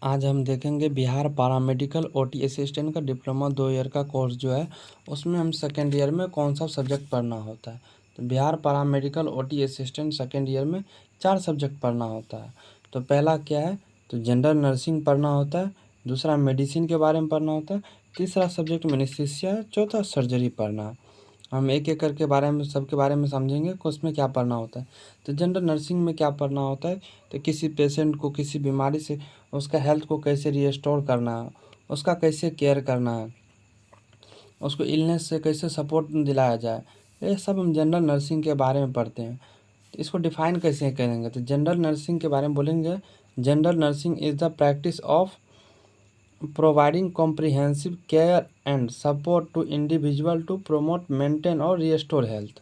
आज हम देखेंगे बिहार पैरामेडिकल ओटी असिस्टेंट का डिप्लोमा 2 ईयर का कोर्स जो है उसमें हम सेकेंड ईयर में कौन सा सब्जेक्ट पढ़ना होता है। तो Bihar paramedical OT assistant second year में 4 सब्जेक्ट पढ़ना होता है। तो पहला क्या है, तो जनरल नर्सिंग पढ़ना होता है, दूसरा मेडिसिन के बारे में पढ़ना होता है, तीसरा सब्जेक्ट में एनेस्थीसिया, चौथा सर्जरी पढ़ना है। हम एक एक करके बारे में सबके बारे में समझेंगे कि उसमें क्या पढ़ना होता है। तो जनरल नर्सिंग में क्या पढ़ना होता है, तो किसी पेशेंट को किसी बीमारी से उसका हेल्थ को कैसे रिस्टोर करना है, उसका कैसे केयर करना है, उसको इलनेस से कैसे सपोर्ट दिलाया जाए, ये सब हम जनरल नर्सिंग के बारे में पढ़ते हैं। तो इसको डिफ़ाइन कैसे करेंगे, तो जनरल नर्सिंग के बारे में बोलेंगे, general nursing is the practice of providing comprehensive care and support to individual to promote maintain और रिस्टोर हेल्थ।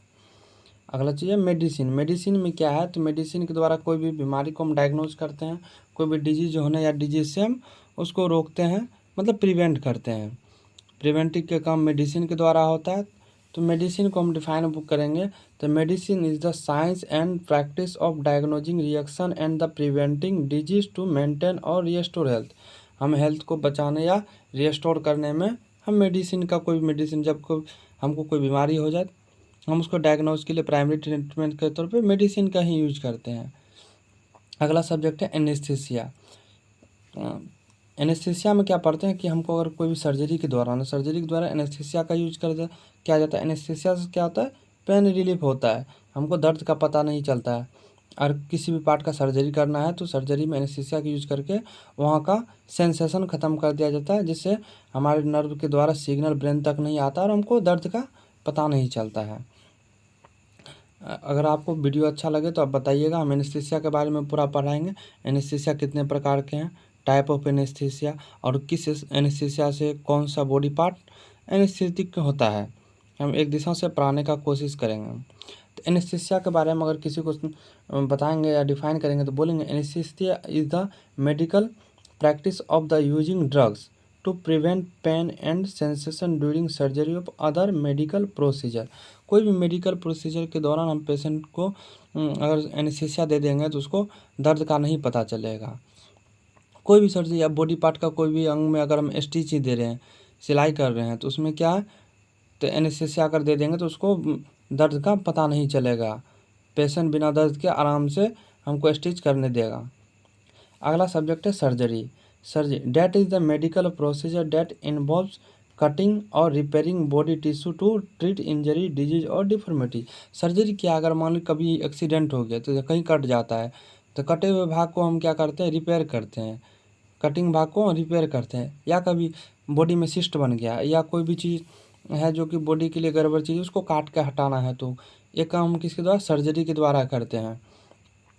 अगला चीज़ है मेडिसिन। मेडिसिन में क्या है, तो मेडिसिन के द्वारा कोई भी बीमारी को हम डायग्नोज करते हैं, कोई भी डिजीज होने या डिजीज से हम उसको रोकते हैं, मतलब प्रिवेंट करते हैं। प्रिवेंटिव के काम मेडिसिन के द्वारा होता है। तो मेडिसिन को हम डिफाइन बुक करेंगे, तो medicine is the science and practice of diagnosing reaction and the preventing disease to maintain और रिस्टोर हेल्थ। हम हेल्थ को बचाने या रिस्टोर करने में हम मेडिसिन का कोई मेडिसिन, जब कोई हमको कोई बीमारी हो जाए हम उसको डायग्नोज के लिए प्राइमरी ट्रीटमेंट के तौर पे मेडिसिन का ही यूज करते हैं। अगला सब्जेक्ट है एनेस्थीसिया। एनेस्थीसिया में क्या पढ़ते हैं कि हमको अगर कोई भी सर्जरी के दौरान एनेस्थीसिया का यूज कर किया जाता है। एनेस्थीसिया से क्या होता है, पेन रिलीफ होता है, हमको दर्द का पता नहीं चलता है। और किसी भी पार्ट का सर्जरी करना है तो सर्जरी में एनेस्थीसिया का यूज करके वहाँ का सेंसेशन ख़त्म कर दिया जाता है, जिससे हमारे नर्व के द्वारा सिग्नल ब्रेन तक नहीं आता और हमको दर्द का पता नहीं चलता है। अगर आपको वीडियो अच्छा लगे तो आप बताइएगा, हम एनेस्थीसिया के बारे में पूरा पढ़ाएंगे। एनेस्थीसिया कितने प्रकार के हैं, टाइप ऑफ एनेस्थीसिया, और किस एनेस्थीसिया से कौन सा बॉडी पार्ट एनेस्थेटिक होता है, हम एक दिशा से पढ़ाने का कोशिश करेंगे। तो एनेस्थीसिया के बारे में अगर किसी को बताएंगे या डिफाइन करेंगे तो बोलेंगे anaesthesia is the medical practice of the using drugs to prevent pain and sensation during surgery of other medical procedure. कोई भी मेडिकल प्रोसीजर के दौरान हम पेशेंट को अगर एनेस्थीसिया दे देंगे तो उसको दर्द का नहीं पता चलेगा। कोई भी सर्जरी या बॉडी पार्ट का कोई भी अंग में अगर हम स्टिच ही दे रहे हैं, सिलाई कर रहे हैं, तो उसमें क्या है, तो एनेस्थीसिया अगर दे देंगे तो उसको दर्द का पता नहीं चलेगा, पेशेंट बिना दर्द के आराम से हमको स्टिच करने देगा। अगला सब्जेक्ट है surgery. Surgery that is the medical procedure that involves cutting और repairing body tissue to treat injury, disease और डिफॉर्मिटी। सर्जरी क्या, अगर मान लो कभी एक्सीडेंट हो गया तो कहीं कट जाता है, तो कटे हुए भाग को हम क्या करते हैं, रिपेयर करते हैं, कटिंग भाग को रिपेयर करते हैं। या कभी बॉडी में सिस्ट बन गया या कोई भी चीज़ है जो कि बॉडी के लिए गड़बड़ चीज़, उसको काट के हटाना है, तो ये काम हम किसके द्वारा, सर्जरी के द्वारा करते हैं।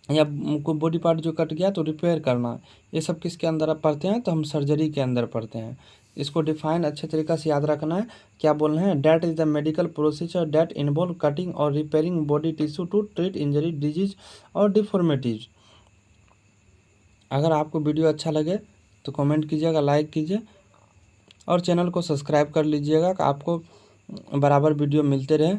या कोई बॉडी पार्ट जो कट गया तो रिपेयर करना, ये सब किसके अंदर आप पढ़ते हैं, तो हम सर्जरी के अंदर पढ़ते हैं। इसको डिफाइन अच्छे तरीक़े से याद रखना है। क्या बोलना है, that is the medical procedure that involve cutting और repairing body tissue to treat injury, disease और डिफॉर्मिटीज। अगर आपको वीडियो अच्छा लगे तो कमेंट कीजिएगा, लाइक कीजिए और चैनल को सब्सक्राइब कर लीजिएगा, आपको बराबर वीडियो मिलते रहे।